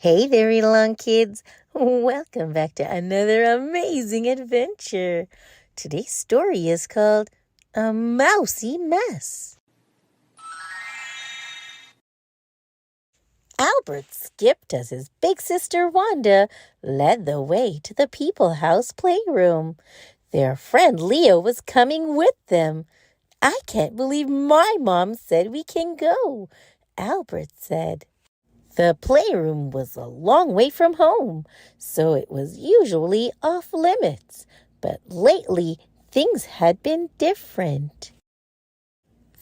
Hey there, a-longkidz. Welcome back to another amazing adventure. Today's story is called A Mousy Mess. Albert skipped as his big sister Wanda led the way to the People House playroom. Their friend Leo was coming with them. "I can't believe my mom said we can go," Albert said. The playroom was a long way from home, so it was usually off limits. But lately, things had been different.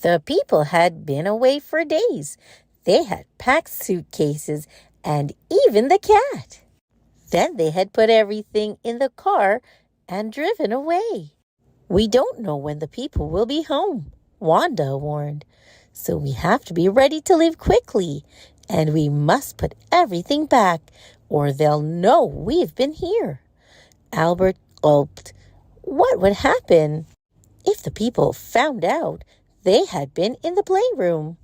The people had been away for days. They had packed suitcases and even the cat. Then they had put everything in the car and driven away. "We don't know when the people will be home," Wanda warned. "So we have to be ready to leave quickly. And we must put everything back, or they'll know we've been here." Albert gulped. What would happen if the people found out they had been in the playroom?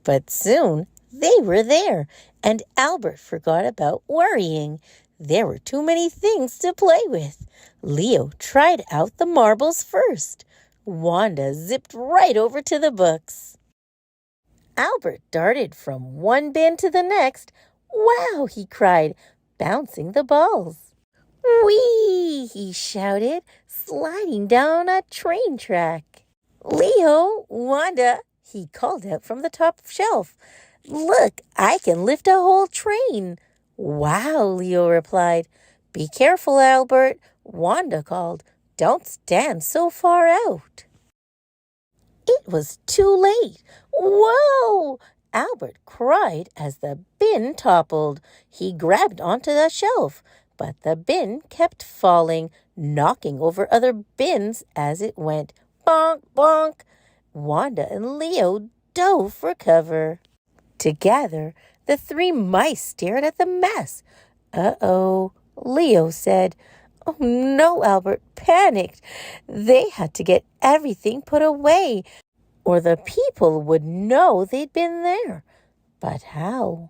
But soon they were there, and Albert forgot about worrying. There were too many things to play with. Leo tried out the marbles first. Wanda zipped right over to the books. Albert darted from one bin to the next. "Wow!" he cried, bouncing the balls. "Whee!" he shouted, sliding down a train track. "Leo, Wanda," he called out from the top shelf. "Look, I can lift a whole train." "Wow," Leo replied. "Be careful, Albert," Wanda called. "Don't stand so far out." It was too late. "Whoa!" Albert cried as the bin toppled. He grabbed onto the shelf, but the bin kept falling, knocking over other bins as it went. Bonk, bonk. Wanda and Leo dove for cover. Together, the three mice stared at the mess. "Uh-oh," Leo said. "Oh no," Albert panicked. They had to get everything put away, or the people would know they'd been there. But how?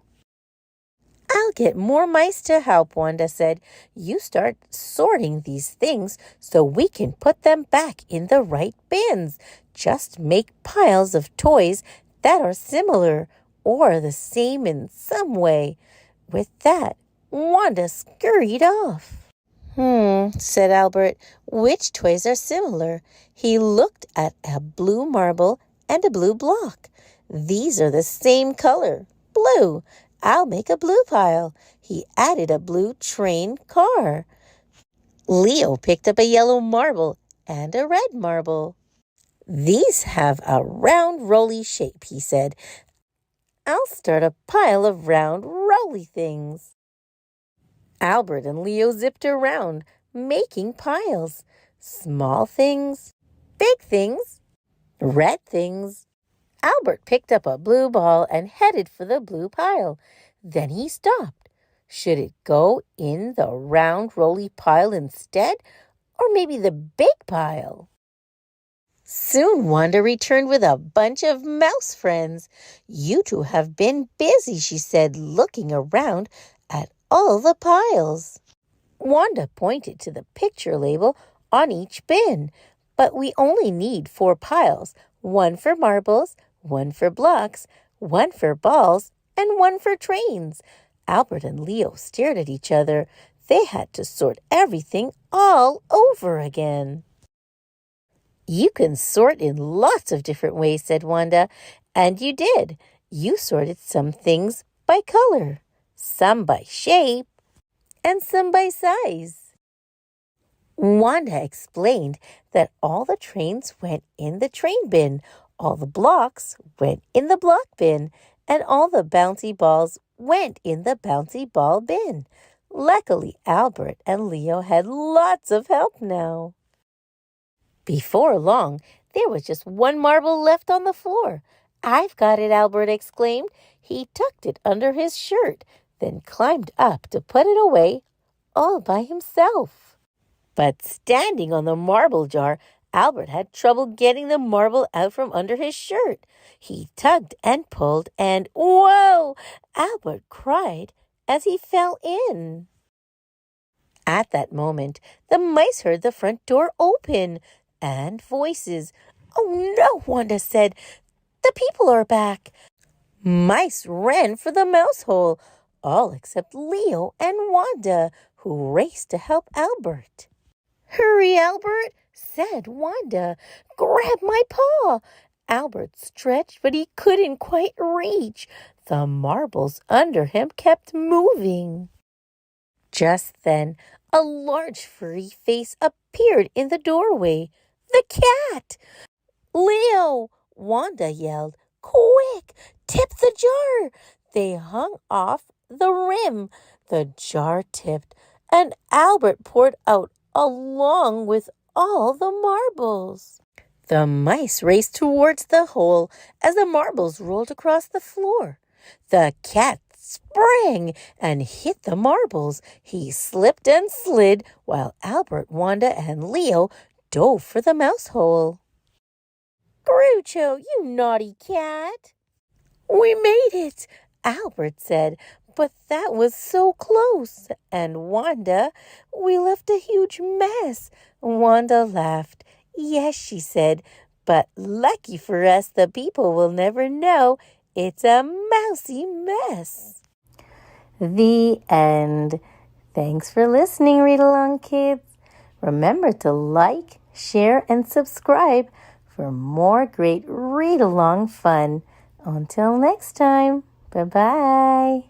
"I'll get more mice to help," Wanda said. "You start sorting these things so we can put them back in the right bins. Just make piles of toys that are similar or the same in some way." With that, Wanda scurried off. Said Albert. "Which toys are similar?" He looked at a blue marble and a blue block. "These are the same color, blue. I'll make a blue pile." He added a blue train car. Leo picked up a yellow marble and a red marble. "These have a round, rolly shape," he said. "I'll start a pile of round, rolly things." Albert and Leo zipped around, making piles. Small things, big things, red things. Albert picked up a blue ball and headed for the blue pile. Then he stopped. Should it go in the round, rolly pile instead, or maybe the big pile? Soon Wanda returned with a bunch of mouse friends. "You two have been busy," she said, looking around at all the piles. Wanda pointed to the picture label on each bin. "But we only need 4 piles, 1 for marbles, 1 for blocks, 1 for balls, and 1 for trains." Albert and Leo stared at each other. They had to sort everything all over again. "You can sort in lots of different ways," said Wanda. "And you did. You sorted some things by color, some by shape, and some by size." Wanda explained that all the trains went in the train bin, all the blocks went in the block bin, and all the bouncy balls went in the bouncy ball bin. Luckily, Albert and Leo had lots of help now. Before long, there was just 1 marble left on the floor. "I've got it," Albert exclaimed. He tucked it under his shirt, then climbed up to put it away all by himself. But standing on the marble jar, Albert had trouble getting the marble out from under his shirt. He tugged and pulled, and whoa! Albert cried as he fell in. At that moment, the mice heard the front door open and voices. "Oh no," Wanda said. "The people are back." Mice ran for the mouse hole, all except Leo and Wanda, who raced to help Albert. "Hurry, Albert," said Wanda. "Grab my paw." Albert stretched, but he couldn't quite reach. The marbles under him kept moving. Just then, a large furry face appeared in the doorway. The cat! "Leo!" Wanda yelled. "Quick! Tip the jar!" They hung off the rim. The jar tipped, and Albert poured out along with all the marbles. The mice raced towards the hole as the marbles rolled across the floor. The cat sprang and hit the marbles. He slipped and slid while Albert, Wanda, and Leo dove for the mouse hole. "Groucho, you naughty cat!" "We made it," Albert said, "but that was so close." And Wanda, "We left a huge mess." Wanda laughed. "Yes," she said, "but lucky for us, the people will never know it's a mousy mess." The end. Thanks for listening, Read Along Kids. Remember to like, share, and subscribe for more great read-along fun. Until next time, bye-bye.